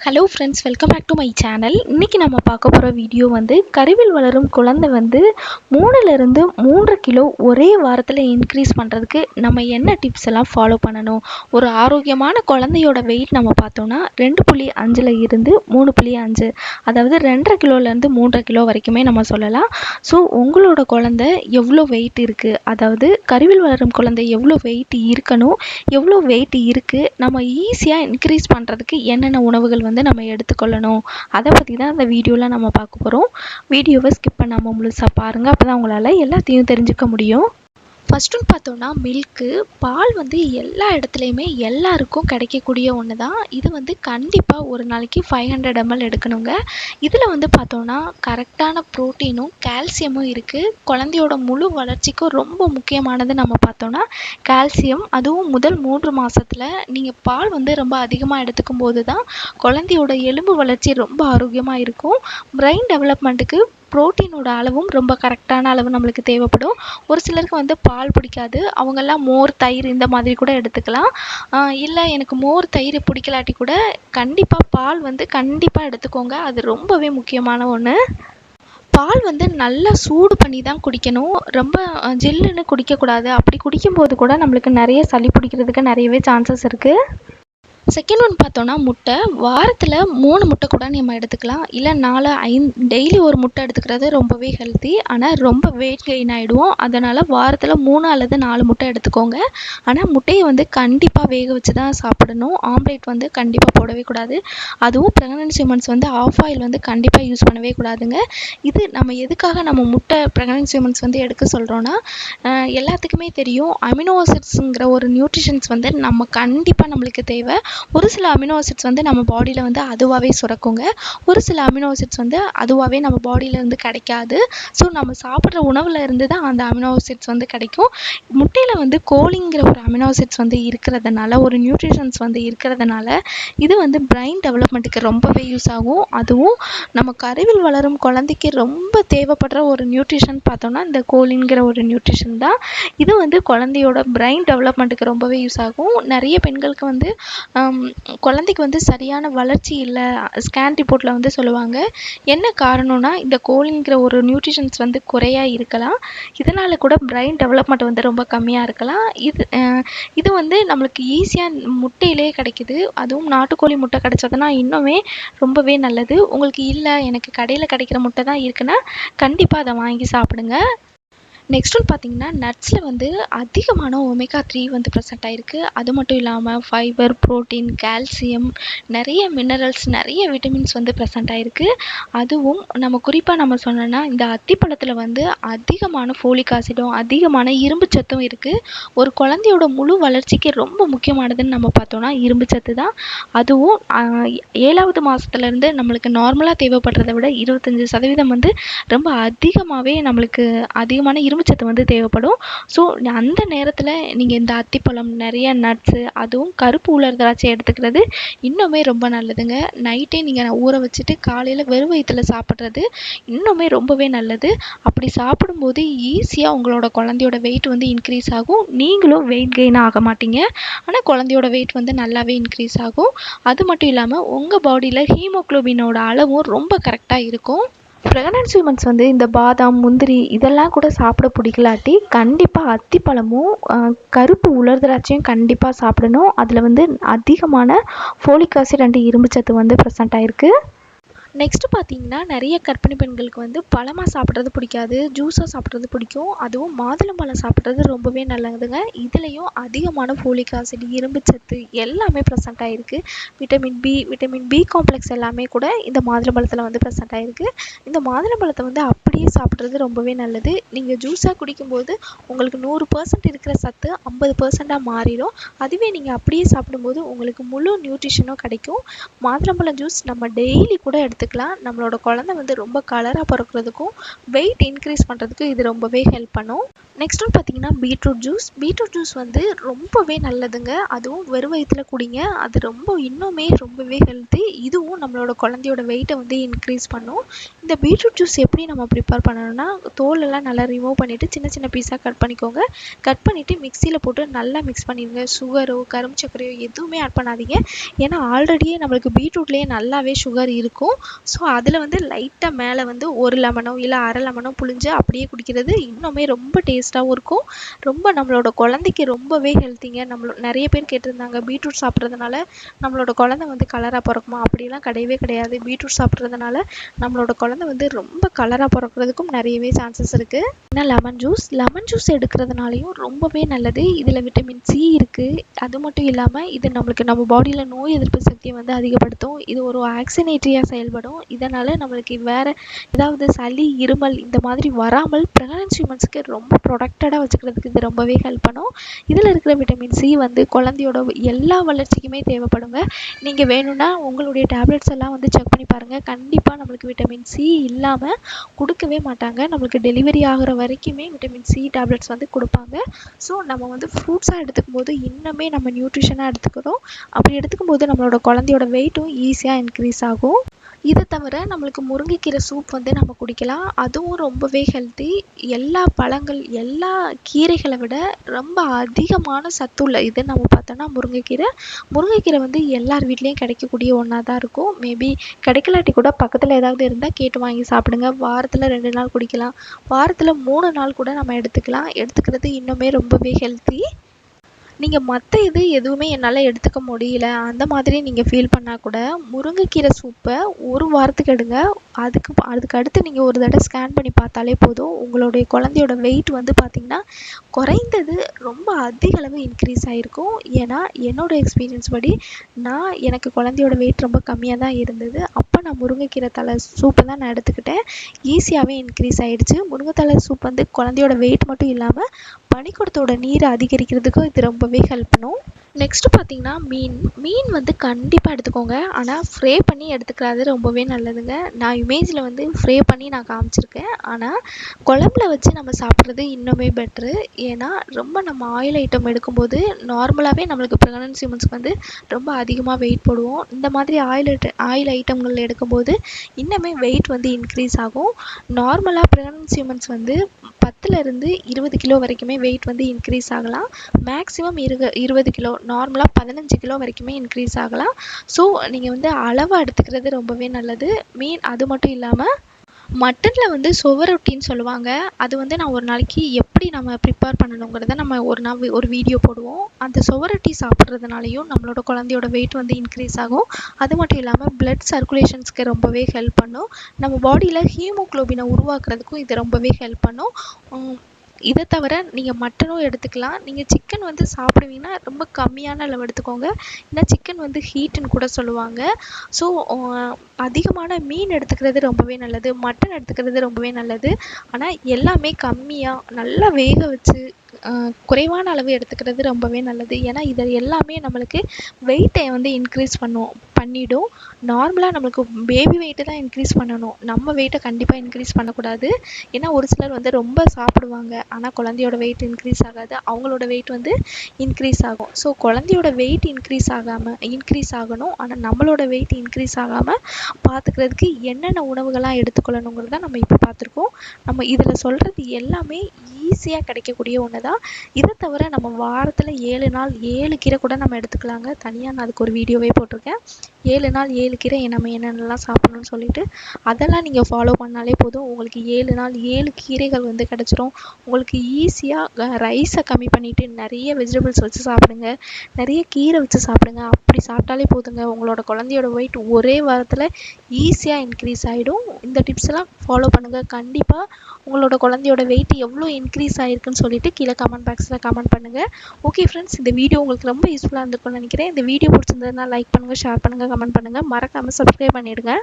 Hello friends, welcome back to my channel. இன்றைக்கி நம்ம பார்க்க போகிற வீடியோ கருவில் வளரும் குழந்தை 3லேருந்து 3.5 கிலோ ஒரே வாரத்தில் இன்க்ரீஸ் பண்ணுறதுக்கு நம்ம என்ன டிப்ஸ் எல்லாம் ஃபாலோ பண்ணணும். ஒரு ஆரோக்கியமான குழந்தையோட வெயிட் நம்ம பார்த்தோன்னா 2.5 இருந்து 3.5, அதாவது 2.5 கிலோலேருந்து 3.5 கிலோ வரைக்குமே நம்ம சொல்லலாம். ஸோ உங்களோட குழந்தை எவ்வளோ வெயிட் இருக்குது, அதாவது கருவில் வளரும் குழந்தை எவ்வளோ வெயிட் இருக்கணும், எவ்வளோ வெயிட் இருக்குது, நம்ம ஈஸியாக இன்க்ரீஸ் பண்ணுறதுக்கு என்னென்ன உணவுகள் நம்ம எடுத்துக்கொள்ளணும், அதை பற்றி தான் அந்த வீடியோவில் நம்ம பார்க்க போகிறோம். வீடியோவை ஸ்கிப் பண்ணாமல் முழுசாக பாருங்கள், அப்போ தான் உங்களால் எல்லாத்தையும் தெரிஞ்சுக்க முடியும். ஃபஸ்ட்டுன்னு பார்த்தோன்னா மில்க்கு, பால் எல்லா இடத்துலையுமே எல்லாருக்கும் கிடைக்கக்கூடிய ஒன்று தான். இது கண்டிப்பாக ஒரு நாளைக்கு 500 ml எடுக்கணுங்க. இதில் பார்த்தோன்னா கரெக்டான ப்ரோட்டீனும் கால்சியமும் இருக்குது. குழந்தையோட முழு வளர்ச்சிக்கும் ரொம்ப முக்கியமானது நம்ம பார்த்தோன்னா கால்சியம். அதுவும் முதல் 3 மாதத்தில் நீங்கள் பால் ரொம்ப அதிகமாக எடுத்துக்கும் போது தான் குழந்தையோட எலும்பு வளர்ச்சி ரொம்ப ஆரோக்கியமாக இருக்கும். பிரெயின் டெவலப்மெண்ட்டுக்கு ப்ரோட்டீனோட அளவும் ரொம்ப கரெக்டான அளவு நம்மளுக்கு தேவைப்படும். ஒரு சிலருக்கு பால் பிடிக்காது, அவங்கெல்லாம் மோர், தயிர் இந்த மாதிரி கூட எடுத்துக்கலாம். இல்லை எனக்கு மோர், தயிர் பிடிக்கலாட்டி கூட கண்டிப்பாக பால் கண்டிப்பாக எடுத்துக்கோங்க. அது ரொம்பவே முக்கியமான ஒன்று. பால் நல்லா சூடு பண்ணி தான் குடிக்கணும், ரொம்ப ஜில்லுன்னு குடிக்கக்கூடாது. அப்படி குடிக்கும்போது கூட நம்மளுக்கு நிறைய சளி பிடிக்கிறதுக்கு நிறையவே சான்சஸ் இருக்குது. செகண்ட் ஒன் பார்த்தோன்னா முட்டை. வாரத்தில் 3 முட்டை கூட நம்ம எடுத்துக்கலாம், இல்லை 4, 5 டெய்லி ஒரு முட்டை எடுத்துக்கிறது ரொம்பவே ஹெல்த்தி. ஆனால் ரொம்ப வெயிட் கெயின் ஆகிடுவோம். அதனால் வாரத்தில் 3 அல்லது 4 முட்டை எடுத்துக்கோங்க. ஆனால் முட்டையை கண்டிப்பாக வேக வச்சு தான் சாப்பிடணும். ஆம்லேட் கண்டிப்பாக போடவே கூடாது. அதுவும் ப்ரெக்னன்சி உமன்ஸ் ஆஃப் ஆயில் கண்டிப்பாக யூஸ் பண்ணவே கூடாதுங்க. இது நம்ம எதுக்காக நம்ம முட்டை ப்ரெக்னன்சி உமன்ஸ் எடுக்க சொல்கிறோன்னா, எல்லாத்துக்குமே தெரியும் அமினோ ஆசிட்ஸுங்கிற ஒரு நியூட்ரிஷன்ஸ் நம்ம கண்டிப்பாக நம்மளுக்கு தேவை. ஒரு சில அமினோ ஆசிட்ஸ் நம்ம பாடியில் அதுவாகவே சுரக்குங்க. ஒரு சில அமினோ ஆசிட்ஸ் அதுவாகவே நம்ம பாடியிலேருந்து கிடைக்காது. ஸோ நம்ம சாப்பிட்ற உணவில் இருந்து தான் அந்த அமினோ ஆசிட்ஸ் கிடைக்கும். முட்டையில் கோலிங்கிற ஒரு அமினோ ஆசிட்ஸ் இருக்கிறதுனால, ஒரு நியூட்ரிஷன்ஸ் இருக்கிறதுனால இது பிரெயின் டெவலப்மெண்ட்டுக்கு ரொம்பவே யூஸ் ஆகும். அதுவும் நம்ம கருவில் வளரும் குழந்தைக்கு ரொம்ப தேவைப்படுற ஒரு நியூட்ரிஷன் பார்த்தோன்னா இந்த கோலின்கிற ஒரு நியூட்ரிஷன் தான். இது குழந்தையோட பிரெயின் டெவலப்மெண்ட்டுக்கு ரொம்பவே யூஸ் ஆகும். நிறைய பெண்களுக்கு குழந்தைக்கு சரியான வளர்ச்சி இல்லை, ஸ்கேன் ரிப்போர்ட்டில் சொல்லுவாங்க. என்ன காரணம்னா இந்த கோலிங்கிற ஒரு நியூட்ரிஷன்ஸ் குறையாக இருக்கலாம். இதனால் கூட பிரெயின் டெவலப்மெண்ட் ரொம்ப கம்மியாக இருக்கலாம். இது நம்மளுக்கு ஈஸியாக முட்டையிலே கிடைக்குது. அதுவும் நாட்டுக்கோழி முட்டை கிடைச்சதுன்னா இன்னுமே ரொம்பவே நல்லது. உங்களுக்கு இல்லை எனக்கு கடையில் கிடைக்கிற முட்டை தான் இருக்குன்னா கண்டிப்பாக அதை வாங்கி சாப்பிடுங்க. நெக்ஸ்ட் ஒன் பார்த்தீங்கன்னா நட்ஸில் அதிகமான ஒமேகா 3 ப்ரெசென்ட் ஆகிருக்கு. அது மட்டும் இல்லாமல் ஃபைபர், ப்ரோட்டீன், கால்சியம், நிறைய மினரல்ஸ், நிறைய விட்டமின்ஸ் ப்ரெசென்ட் ஆகிருக்கு. அதுவும் நம்ம குறிப்பாக நம்ம சொன்னோன்னா இந்த அத்திப்பழத்தில் அதிகமான ஃபோலிக் ஆசிடும், அதிகமான இரும்பு சத்தும் இருக்குது. ஒரு குழந்தையோட முழு வளர்ச்சிக்கு ரொம்ப முக்கியமானதுன்னு நம்ம பார்த்தோன்னா இரும்பு சத்து தான். அதுவும் 7வது மாதத்துலேருந்து நம்மளுக்கு நார்மலாக தேவைப்படுறத விட 25% ரொம்ப அதிகமாகவே நம்மளுக்கு அதிகமான இரும்பு சத்து தேவைப்படும். ஸோ அந்த நேரத்தில் நீங்கள் இந்த அத்திப்பழம், நிறைய நட்ஸு, அதுவும் கருப்பு உலர் திராட்சை எடுத்துக்கிறது இன்னுமே ரொம்ப நல்லதுங்க. நைட்டே நீங்கள் ஊற வச்சுட்டு காலையில் வெறும் வயிற்றில் சாப்பிட்றது இன்னுமே ரொம்பவே நல்லது. அப்படி சாப்பிடும்போது ஈஸியாக உங்களோட குழந்தையோட வெயிட் இன்க்ரீஸ் ஆகும். நீங்களும் வெயிட் கெயின் ஆக மாட்டீங்க, ஆனால் குழந்தையோட வெயிட் நல்லாவே இன்க்ரீஸ் ஆகும். அது மட்டும் இல்லாமல் உங்கள் பாடியில் ஹீமோக்ளோபினோட அளவும் ரொம்ப கரெக்டாக இருக்கும். ப்ரெக்னன்சி உமன்ஸ் இந்த பாதாம், முந்திரி இதெல்லாம் கூட சாப்பிட பிடிக்கலாட்டி கண்டிப்பாக அத்திப்பழமும் கருப்பு உலர் திராட்சையும் கண்டிப்பாக சாப்பிடணும். அதில் அதிகமான ஃபோலிக் ஆசிட் அண்ட் இரும்பு சத்து ப்ரெசென்ட் ஆகிருக்கு. நெக்ஸ்ட்டு பார்த்தீங்கன்னா நிறைய கர்ப்பிணி பெண்களுக்கு பழமாக சாப்பிட்றது பிடிக்காது, ஜூஸாக சாப்பிட்றது பிடிக்கும். அதுவும் மாதுளம்பழம் சாப்பிட்றது ரொம்பவே நல்லதுங்க. இதுலேயும் அதிகமான ஃபோலிக் ஆசிட், இரும்பு சத்து எல்லாமே ப்ரெசென்ட் ஆகிருக்கு. விட்டமின் பி காம்ப்ளெக்ஸ் எல்லாமே கூட இந்த மாதுளம்பழத்தில் ப்ரெசென்ட் ஆகிருக்கு. இந்த மாதுளம்பழத்தை அப்படியே சாப்பிட்றது ரொம்பவே நல்லது. நீங்கள் ஜூஸாக குடிக்கும்போது உங்களுக்கு 100% இருக்கிற சத்து 50%ஆக மாறிடும். அதுவே நீங்கள் அப்படியே சாப்பிடும்போது உங்களுக்கு முழு நியூட்ரிஷனும் கிடைக்கும். மாதுளம்பழம் ஜூஸ் நம்ம டெய்லி கூட எடுத்துக்கலாம். நம்மளோட குழந்தை ரொம்ப கலராக பிறக்கிறதுக்கும் வெயிட் இன்க்ரீஸ் பண்ணுறதுக்கும் இது ரொம்பவே ஹெல்ப் பண்ணும். நெக்ஸ்ட் ஒன்று பார்த்தீங்கன்னா பீட்ரூட் ஜூஸ் ரொம்பவே நல்லதுங்க. அதுவும் வெறும் வயிற்றில் குடிங்க, அது இன்னுமே ரொம்பவே ஹெல்த்தி. இதுவும் நம்மளோட குழந்தையோட வெயிட்டை இன்க்ரீஸ் பண்ணும். இந்த பீட்ரூட் ஜூஸ் எப்படி நம்ம ப்ரிப்பேர் பண்ணணும்னா, தோலெல்லாம் நல்லா ரிமூவ் பண்ணிவிட்டு சின்ன சின்ன பீஸாக கட் பண்ணிக்கோங்க. கட் பண்ணிவிட்டு மிக்சியில் போட்டு நல்லா மிக்ஸ் பண்ணிடுங்க. சுகரோ கரும்பு சர்க்கரையோ எதுவுமே ஆட் பண்ணாதீங்க. ஏன்னா ஆல்ரெடியே நம்மளுக்கு பீட்ரூட்லேயே நல்லாவே சுகர் இருக்கும். ஸோ அதில் வந்து லைட்டாக மேலே வந்து ஒரு லெமனோ இல்லை அரை லெமனோ புழிஞ்சு அப்படியே குடிக்கிறது இன்னுமே ரொம்ப டேஸ்ட்டாகவும் இருக்கும். ரொம்ப நம்மளோட குழந்தைக்கு ரொம்பவே ஹெல்த்திங்க. நிறைய பேர் கேட்டிருந்தாங்க, பீட்ரூட் சாப்பிட்றதுனால நம்மளோட குழந்தை வந்து கலராக பிறக்குமா? அப்படிலாம் கிடையவே கிடையாது. பீட்ரூட் சாப்பிட்றதுனால நம்மளோட குழந்தை வந்து ரொம்ப கலராக பிறக்கிறதுக்கும் நிறையவே சான்சஸ் இருக்குது. ஏன்னா லெமன் ஜூஸ் எடுக்கிறதுனாலையும் ரொம்பவே நல்லது. இதில் விட்டமின் சி இருக்குது. அது மட்டும் இல்லாமல் இது நம்மளுக்கு நம்ம பாடியில் நோய் எதிர்ப்பு சக்தியை வந்து அதிகப்படுத்தும். இது ஒரு ஆக்சினேட்டரியாக செயல்படும். இதனால் நம்மளுக்கு வேறு ஏதாவது சளி இருமல் இந்த மாதிரி வராமல் ப்ரெக்னன்சி உமன்ஸ்க்கு ரொம்ப ப்ரொடெக்டடாக வச்சுக்கிறதுக்கு இது ரொம்பவே ஹெல்ப் பண்ணும். இதில் இருக்கிற விட்டமின் சி வந்து குழந்தையோட எல்லா வளர்ச்சிக்குமே தேவைப்படுங்க. நீங்கள் வேணும்னா உங்களுடைய டேப்லெட்ஸ் எல்லாம் வந்து செக் பண்ணி பாருங்கள். கண்டிப்பாக நம்மளுக்கு விட்டமின் சி இல்லாமல் கொடுக்கவே மாட்டாங்க. நம்மளுக்கு டெலிவரி ஆகிற வரைக்குமே விட்டமின் சி டேப்லெட்ஸ் வந்து கொடுப்பாங்க. ஸோ நம்ம வந்து ஃப்ரூட்ஸாக எடுத்துக்கும் போது இன்னுமே நம்ம நியூட்ரிஷனாக எடுத்துக்கிறோம். அப்படி எடுத்துக்கும் போது நம்மளோட குழந்தையோட வெயிட்டும் ஈஸியாக இன்க்ரீஸ் ஆகும். இதை தவிர நம்மளுக்கு முருங்கைக்கீரை சூப் வந்து நம்ம குடிக்கலாம். அதுவும் ரொம்பவே ஹெல்த்தி. எல்லா பழங்கள் எல்லா கீரைகளை விட ரொம்ப அதிகமான சத்துள்ள இது நம்ம பார்த்தோன்னா முருங்கைக்கீரை வந்து எல்லார் வீட்லேயும் கிடைக்கக்கூடிய ஒன்றா தான் இருக்கும். மேபி கிடைக்கலாட்டி கூட பக்கத்தில் ஏதாவது இருந்தால் கேட்டு வாங்கி சாப்பிடுங்க. வாரத்தில் 2 நாள் குடிக்கலாம். வாரத்தில் 3 நாள் கூட நம்ம எடுத்துக்கலாம். எடுத்துக்கிறது இன்னுமே ரொம்பவே ஹெல்த்தி. நீங்கள் மற்ற எதுவுமே என்னால் எடுத்துக்க முடியல அந்த மாதிரி நீங்கள் ஃபீல் பண்ணால் கூட முருங்கைக்கீரை சூப்பை 1 வாரத்துக்கு எடுங்க. அதுக்கு அடுத்து நீங்கள் ஒரு தடவை ஸ்கேன் பண்ணி பார்த்தாலே போதும். உங்களுடைய குழந்தையோட வெயிட் வந்து பார்த்திங்கன்னா குறைந்தது ரொம்ப அதிக அளவு இன்க்ரீஸ் ஆகிருக்கும். ஏன்னா என்னோடய எக்ஸ்பீரியன்ஸ் படி எனக்கு குழந்தையோட வெயிட் ரொம்ப கம்மியாக தான் இருந்தது. அப்போ நான் முருங்கைக்கீரை தலை சூப்பை தான் நான் எடுத்துக்கிட்டேன். ஈஸியாகவே இன்க்ரீஸ் ஆகிடுச்சு. முருங்கைத்தலை சூப் வந்து குழந்தையோட வெயிட் மட்டும் இல்லாமல் பனிக்கூடத்தோட நீரை அதிகரிக்கிறதுக்கும் இது ரொம்பவே ஹெல்ப் பண்ணும். நெக்ஸ்ட்டு பார்த்திங்கன்னா மீன் வந்து கண்டிப்பாக எடுத்துக்கோங்க. ஆனால் ஃப்ரை பண்ணி எடுத்துக்கிறது ரொம்பவே நல்லதுங்க. நான் இமேஜில் வந்து ஃப்ரை பண்ணி நான் காமிச்சிருக்கேன். ஆனால் குழம்புல வச்சு நம்ம சாப்பிட்றது இன்னுமே பெட்ரு. ஏன்னா ரொம்ப நம்ம ஆயில் ஐட்டம் எடுக்கும்போது நார்மலாகவே நம்மளுக்கு ப்ரெக்னன்சி உமன்ஸ்க்கு வந்து ரொம்ப அதிகமாக வெயிட் போடுவோம். இந்த மாதிரி ஆயில் ஐட்டங்கள் எடுக்கும்போது இன்னுமே வெயிட் வந்து இன்க்ரீஸ் ஆகும். நார்மலாக ப்ரெக்னன்சி உமன்ஸ் வந்து 10லேருந்து 20 கிலோ வரைக்குமே வெயிட் வந்து இன்க்ரீஸ் ஆகலாம். மேக்ஸிமம் 20 கிலோ, நார்மலாக 15 கிலோ வரைக்குமே இன்க்ரீஸ் ஆகலாம். ஸோ நீங்கள் வந்து அளவாக எடுத்துக்கிறது ரொம்பவே நல்லது. அது மட்டும் இல்லாமல் மட்டனில் வந்து சுவரொட்டின்னு சொல்லுவாங்க. அது வந்து நான் ஒரு நாளைக்கு எப்படி நம்ம ப்ரிப்பேர் பண்ணணுங்கிறத நம்ம ஒரு வீடியோ போடுவோம். அந்த சுவரொட்டி சாப்பிட்றதுனாலையும் நம்மளோட குழந்தையோட வெயிட் வந்து இன்க்ரீஸ் ஆகும். அது மட்டும் இல்லாமல் பிளட் சர்க்குலேஷன்ஸ்க்கு ரொம்பவே ஹெல்ப் பண்ணும். நம்ம பாடியில் ஹீமோக்ளோபினை உருவாக்குறதுக்கும் இது ரொம்பவே ஹெல்ப் பண்ணும். இதை தவிர நீங்கள் மட்டனும் எடுத்துக்கலாம். நீங்கள் சிக்கன் வந்து சாப்பிடுவீங்கன்னா ரொம்ப கம்மியான அளவு எடுத்துக்கோங்க. ஏன்னா சிக்கன் வந்து ஹீட்டுன்னு கூட சொல்லுவாங்க. ஸோ அதிகமான மீன் எடுத்துக்கிறது ரொம்பவே நல்லது. மட்டன் எடுத்துக்கிறது ரொம்பவே நல்லது. ஆனால் எல்லாமே கம்மியாக நல்லா வேக வச்சு குறைவான அளவு எடுத்துக்கிறது ரொம்பவே நல்லது. ஏன்னா இது எல்லாமே நம்மளுக்கு வெயிட்டை வந்து இன்க்ரீஸ் பண்ணிடும். நார்மலாக நம்மளுக்கு பேபி வெயிட்டு தான் இன்க்ரீஸ் பண்ணணும். நம்ம வெயிட்டை கண்டிப்பாக இன்க்ரீஸ் பண்ணக்கூடாது. ஏன்னா ஒரு சிலர் வந்து ரொம்ப சாப்பிடுவாங்க. ஆனால் குழந்தையோட வெயிட் இன்க்ரீஸ் ஆகாது. அவங்களோட வெயிட் வந்து இன்க்ரீஸ் ஆகும். ஸோ குழந்தையோட வெயிட் இன்க்ரீஸ் ஆகணும். ஆனால் நம்மளோட வெயிட் இன்க்ரீஸ் ஆகாமல் பார்த்துக்கிறதுக்கு என்னென்ன உணவுகள்லாம் எடுத்துக்கொள்ளணுங்கிறத நம்ம இப்போ பார்த்துருக்கோம். நம்ம இதில் சொல்கிறது எல்லாமே ஈஸியாக கிடைக்கக்கூடிய ஒன்று தான். இதை தவிர நம்ம வாரத்தில் 7 நாள் 7 கீரை கூட நம்ம எடுத்துக்கலாங்க. தனியாக நான் அதுக்கு ஒரு வீடியோவே போட்டிருக்கேன். 7 நாள் 7 கீரை நம்ம என்னென்னலாம் சாப்பிட்ணுன்னு சொல்லிட்டு அதெல்லாம் நீங்கள் ஃபாலோ பண்ணாலே போதும். உங்களுக்கு 7 நாள் 7 கீரைகள் வந்து கிடச்சிரும். உங்களுக்கு ஈஸியாக ரைஸை கம்மி பண்ணிவிட்டு நிறைய வெஜிடபிள்ஸ் வச்சு சாப்பிடுங்க. நிறைய கீரை வச்சு சாப்பிடுங்க. அப்படி சாப்பிட்டாலே போதுங்க. உங்களோட குழந்தையோட வெயிட் ஒரே வாரத்தில் ஈஸியாக இன்க்ரீஸ் ஆகிடும். இந்த டிப்ஸ் எல்லாம் ஃபாலோ பண்ணுங்கள். கண்டிப்பாக உங்களோட குழந்தையோட வெயிட் எவ்வளோ இன்க்ரீஸ் ஆகிருக்குன்னு சொல்லிட்டு கீழே கமெண்ட் பாக்ஸில் கமெண்ட் பண்ணுங்கள். ஓகே ஃப்ரெண்ட்ஸ், இந்த வீடியோ உங்களுக்கு ரொம்ப யூஸ்ஃபுல்லாக இருந்திருக்கும்னு நினைக்கிறேன். இந்த வீடியோ பிடிச்சிருந்ததுன்னா லைக் பண்ணுங்கள், ஷேர் பண்ணுங்கள், கமெண்ட் பண்ணுங்கள். மறக்காமல் சப்ஸ்கிரைப் பண்ணிவிடுங்க.